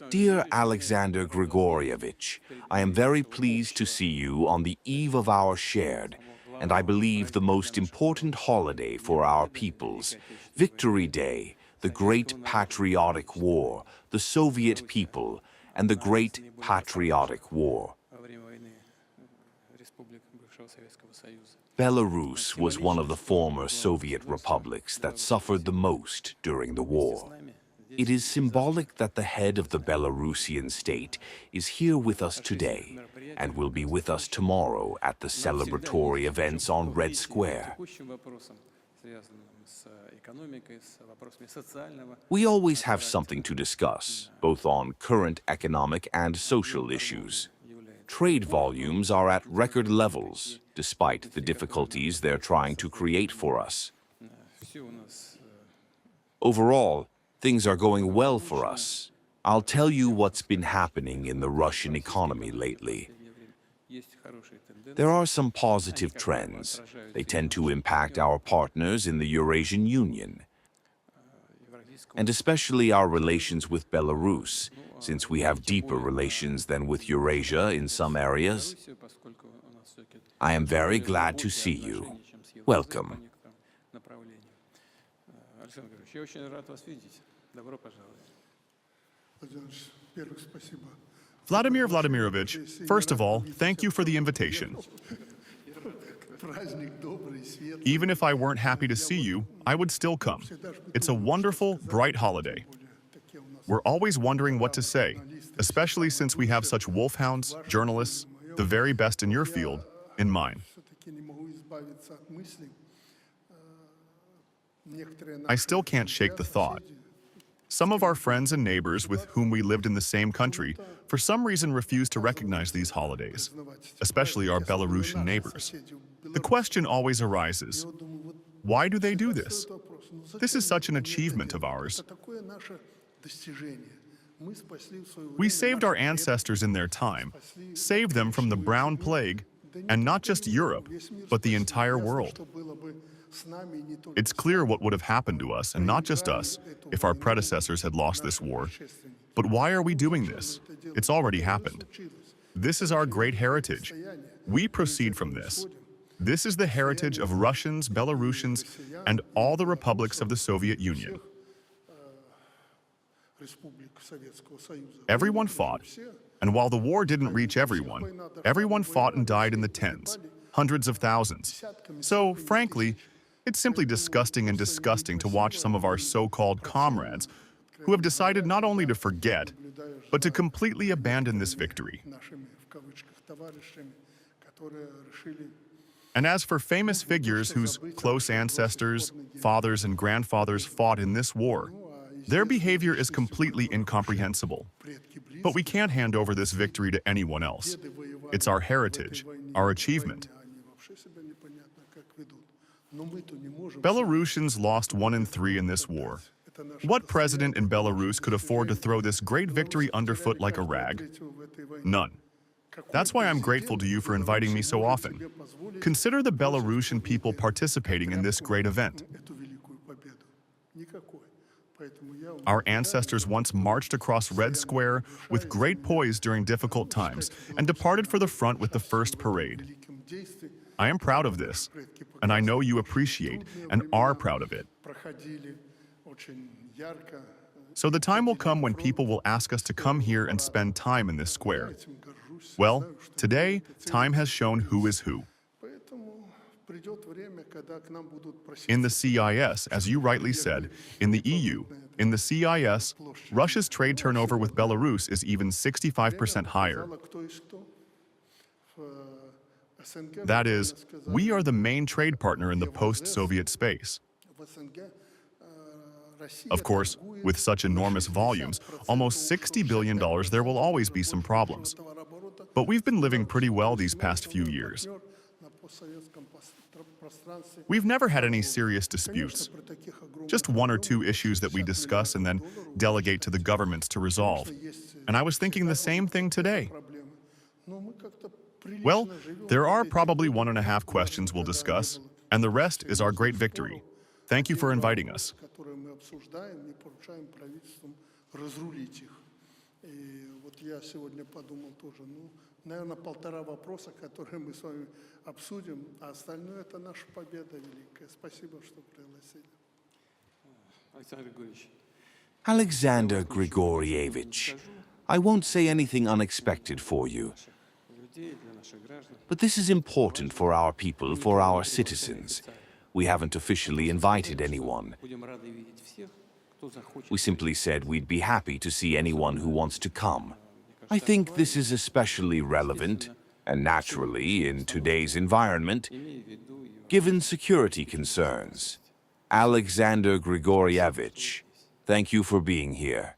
Dear Alexander Grigorievich, I am very pleased to see you on the eve of our shared, and I believe the most important holiday for our peoples, Victory Day, the Great Patriotic War, the Soviet people, and the Great Patriotic War. Belarus was one of the former Soviet republics that suffered the most during the war. It is symbolic that the head of the Belarusian state is here with us today and will be with us tomorrow at the celebratory events on Red Square. We always have something to discuss, both on current economic and social issues. Trade volumes are at record levels, despite the difficulties they're trying to create for us. Overall, things are going well for us. I'll tell you what's been happening in the Russian economy lately. There are some positive trends. They tend to impact our partners in the Eurasian Union, and especially our relations with Belarus, since we have deeper relations than with Eurasia in some areas. I am very glad to see you. Welcome. Vladimir Vladimirovich, first of all, thank you for the invitation. Even if I weren't happy to see you, I would still come. It's a wonderful, bright holiday. We're always wondering what to say, especially since we have such wolfhounds, journalists, the very best in your field, in mine. I still can't shake the thought. Some of our friends and neighbors with whom we lived in the same country, for some reason refuse to recognize these holidays, especially our Belarusian neighbors. The question always arises, why do they do this? This is such an achievement of ours. We saved our ancestors in their time, saved them from the brown plague, and not just Europe, but the entire world. It's clear what would have happened to us, and not just us, if our predecessors had lost this war. But why are we doing this? It's already happened. This is our great heritage. We proceed from this. This is the heritage of Russians, Belarusians, and all the republics of the Soviet Union. Everyone fought, and while the war didn't reach everyone fought and died in the tens, hundreds of thousands. So, frankly, it's simply disgusting to watch some of our so-called comrades who have decided not only to forget, but to completely abandon this victory. And as for famous figures whose close ancestors, fathers and grandfathers fought in this war, their behavior is completely incomprehensible. But we can't hand over this victory to anyone else. It's our heritage, our achievement. Belarusians lost 1 in 3 in this war. What president in Belarus could afford to throw this great victory underfoot like a rag? None. That's why I'm grateful to you for inviting me so often. Consider the Belarusian people participating in this great event. Our ancestors once marched across Red Square with great poise during difficult times and departed for the front with the first parade. I am proud of this, and I know you appreciate and are proud of it. So the time will come when people will ask us to come here and spend time in this square. Well, today, time has shown who is who. In the CIS, as you rightly said, in the EU, in the CIS, Russia's trade turnover with Belarus is even 65% higher. That is, we are the main trade partner in the post-Soviet space. Of course, with such enormous volumes, almost $60 billion, there will always be some problems. But we've been living pretty well these past few years. We've never had any serious disputes. Just 1 or 2 issues that we discuss and then delegate to the governments to resolve. And I was thinking the same thing today. Well, there are probably 1.5 questions we'll discuss, and the rest is our great victory. Thank you for inviting us. И вот я сегодня подумал тоже, ну, наверное, 1,5 вопроса, которые мы с вами обсудим, а остальное это наша победа великая. Спасибо, что пригласили. Александр Григорьевич, Alexander Grigorievich, I won't say anything unexpected for you, людей, для наших граждан. but this is important for our people, for our citizens. We haven't officially invited anyone. Будем рады видеть всех, кто захочет. We simply said we'd be happy to see anyone who wants to come. I think this is especially relevant, and naturally, in today's environment, Имея в виду и given security concerns. Alexander Grigorievich, thank you for being here.